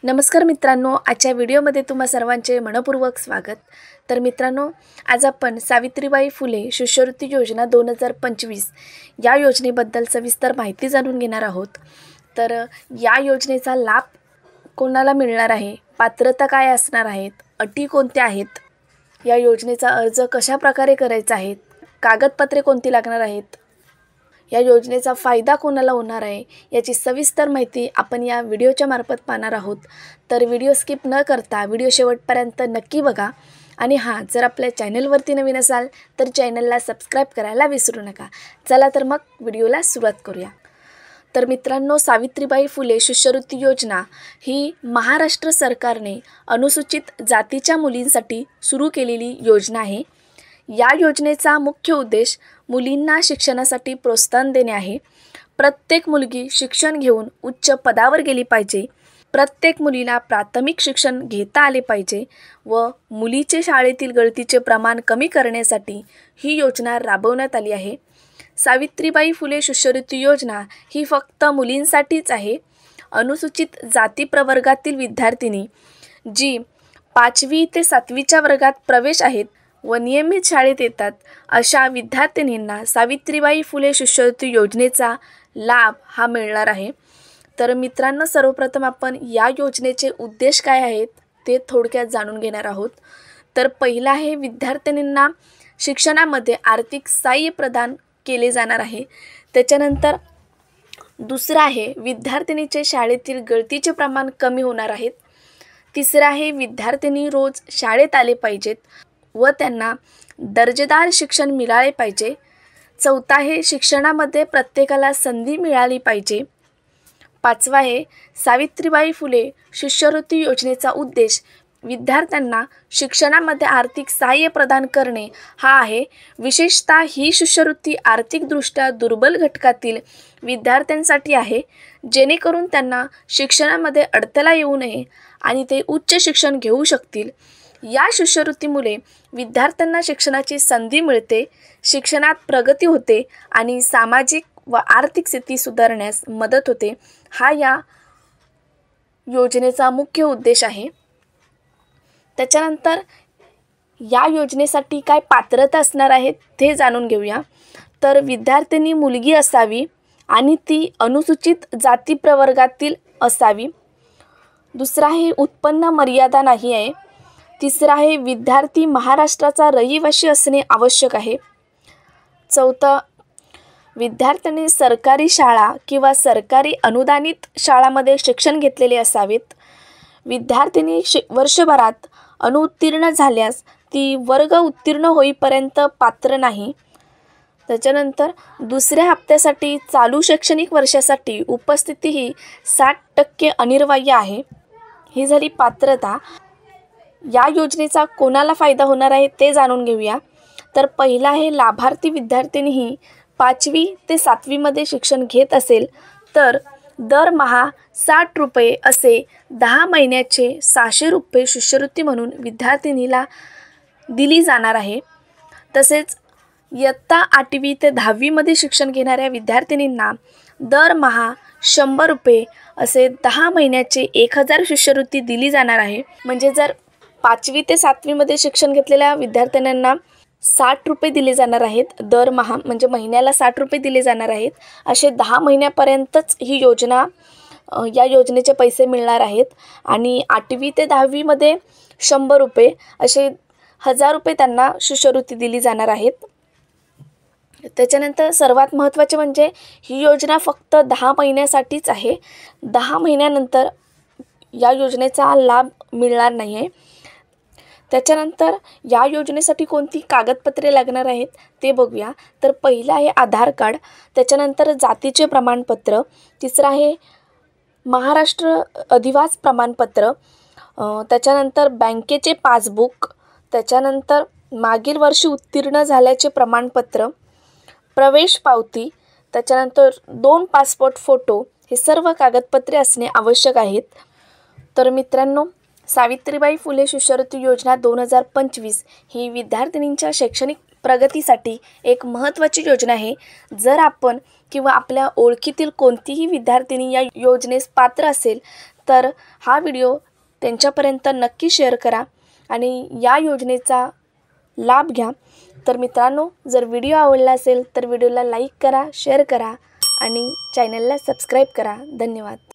नमस्कार मित्रांनो, आजच्या व्हिडिओमध्ये तुम्हा सर्वांचे मनपूर्वक स्वागत। तर मित्रांनो, आज आपण सावित्रीबाई फुले शिष्यवृत्ती योजना 2025 या योजनेबद्दल सविस्तर माहिती जाणून घेणार आहोत। तर या योजनेचा लाभ कोणाला मिळणार आहे, पात्रता काय असणार आहेत, अटी कोणत्या आहेत, या योजनेचा अर्ज कशा प्रकारे करायचा आहे, कागदपत्रे कोणती लागणार आहेत, या योजनेचा फायदा कोणाला होणार आहे, याची सविस्तर माहिती आपण या व्हिडिओच्या मार्फत पाहणार आहोत। तर व्हिडिओ स्किप न करता व्हिडिओ शेवटपर्यंत नक्की बघा। आणि जर आपल्या चॅनलवरती नवीन असाल तर चॅनलला सबस्क्राईब करायला विसरू नका। चला तर मग व्हिडिओला सुरुवात करूया। तर मित्रांनो, सावित्रीबाई फुले शिष्यवृत्ती योजना ही महाराष्ट्र सरकारने अनुसूचित जातीच्या मुलींसाठी सुरू केलेली योजना आहे। या योजनेचा मुख्य उद्देश मुलींना शिक्षणासाठी प्रोत्साहन देणे आहे। प्रत्येक मुलगी शिक्षण घेऊन उच्च पदावर गेली पाहिजे, प्रत्येक मुलीला प्राथमिक शिक्षण घेता आले पाहिजे व मुलीचे शाळेतील गळतीचे प्रमाण कमी करण्यासाठी ही योजना राबवण्यात आली आहे। सावित्रीबाई फुले शिष्यवृत्ती योजना ही फक्त मुलींसाठीच आहे। अनुसूचित जाती प्रवर्गातील विद्यार्थिनी जी 5वी ते 7वीच्या वर्गात प्रवेश आहेत व नियमित शाळेत येतात अशा विद्यार्थिनींना सावित्रीबाई फुले शिष्यवृत्ती योजनेचा लाभ हा मिळणार आहे। तर मित्रांनो, सर्वप्रथम आपण या योजनेचे उद्देश काय आहेत ते थोडक्यात जाणून घेणार आहोत। तर पहिला आहे, विद्यार्थिनींना शिक्षणामध्ये आर्थिक सहाय्य प्रदान केले जाणार आहे। त्याच्यानंतर दुसरं आहे, विद्यार्थिनीचे शाळेतील गळतीचे प्रमाण कमी होणार आहेत। तिसरं आहे, विद्यार्थिनी रोज शाळेत आले पाहिजेत व त्यांना दर्जेदार शिक्षण मिळाले पाहिजे। चौथा आहे, शिक्षणामध्ये प्रत्येकाला संधी मिळाली पाहिजे। पाचवा आहे, सावित्रीबाई फुले शिष्यवृत्ती योजनेचा उद्देश विद्यार्थ्यांना शिक्षणामध्ये आर्थिक सहाय्य प्रदान करणे हा आहे। विशेषतः ही शिष्यवृत्ती आर्थिकदृष्ट्या दुर्बल घटकातील विद्यार्थ्यांसाठी आहे, जेणेकरून त्यांना शिक्षणामध्ये अडथळा येऊ नये आणि ते उच्च शिक्षण घेऊ शकतील। या शिष्यवृत्तीमुळे विद्यार्थ्यांना शिक्षणाची संधी मिळते, शिक्षणात प्रगती होते आणि सामाजिक व आर्थिक स्थिती सुधारण्यास मदत होते। हा या योजनेचा मुख्य उद्देश आहे। त्याच्यानंतर या योजनेसाठी काय पात्रता असणार आहे ते जाणून घेऊया। तर विद्यार्थिनी मुलगी असावी आणि ती अनुसूचित जाती प्रवर्गातील असावी। दुसरा आहे, उत्पन्न मर्यादा नाही आहे। तिसरा आहे, विद्यार्थी महाराष्ट्राचा रहिवासी असणे आवश्यक आहे। चौथं, विद्यार्थ्यांनी सरकारी शाळा किंवा सरकारी अनुदानित शाळांमध्ये शिक्षण घेतलेले असावेत। विद्यार्थिनी वर्षभरात अनुत्तीर्ण झाल्यास ती वर्ग उत्तीर्ण होईपर्यंत पात्र नाही। त्याच्यानंतर दुसऱ्या हप्त्यासाठी चालू शैक्षणिक वर्षासाठी उपस्थिती ही 60% अनिवार्य आहे। ही झाली पात्रता। या योजनेचा कोणाला फायदा होणार आहे ते जाणून घेऊया। तर पहिला आहे, लाभार्थी विद्यार्थिनी ही 5वी ते 7वीमध्ये शिक्षण घेत असेल तर दरमहा 60 रुपये असे 10 महिन्याचे 600 रुपये शिष्यवृत्ती म्हणून विद्यार्थिनीला दिली जाणार आहे। तसेच इयत्ता 8वी ते 10वीमध्ये शिक्षण घेणाऱ्या विद्यार्थिनींना दरमहा 100 रुपये असे 10 महिन्याचे 1000 शिष्यवृत्ती दिली जाणार आहे। म्हणजे जर 5वी ते 7वीमध्ये शिक्षण घेतलेल्या विद्यार्थ्यांना 60 रुपये दिले जाणार आहेत दरमहा, म्हणजे महिन्याला 60 रुपये दिले जाणार आहेत। असे 10 महिन्यापर्यंतच ही योजना या योजनेचे पैसे मिळणार आहेत। आणि 8वी ते 10वीमध्ये 100 रुपये असे 1000 रुपये त्यांना शिष्यवृत्ती दिली जाणार आहेत। त्याच्यानंतर सर्वात महत्त्वाचे म्हणजे ही योजना फक्त 10 महिन्यासाठीच आहे। 10 महिन्यानंतर या योजनेचा लाभ मिळणार नाही आहे। त्याच्यानंतर या योजनेसाठी कोणती कागदपत्रे लागणार आहेत ते बघूया। तर पहिलं आहे आधार कार्ड, त्याच्यानंतर जातीचे प्रमाणपत्र, तिसरं आहे महाराष्ट्र अधिवास प्रमाणपत्र, त्याच्यानंतर बँकेचे पासबुक, त्याच्यानंतर मागील वर्षी उत्तीर्ण झाल्याचे प्रमाणपत्र, प्रवेश पावती, त्याच्यानंतर 2 पासपोर्ट फोटो, हे सर्व कागदपत्रे असणे आवश्यक आहेत। तर मित्रांनो, सावित्रीबाई फुले शिष्यवृत्ती योजना 2025 ही विद्यार्थिनींच्या शैक्षणिक प्रगतीसाठी एक महत्त्वाची योजना आहे। जर आपण किंवा आपल्या ओळखीतील कोणतीही विद्यार्थिनी या योजनेस पात्र असेल तर हा व्हिडिओ त्यांच्यापर्यंत नक्की शेअर करा आणि या योजनेचा लाभ घ्या. तर मित्रांनो, जर व्हिडिओ आवडला असेल तर व्हिडिओला लाईक करा, शेअर करा आणि चॅनलला सबस्क्राईब करा. धन्यवाद.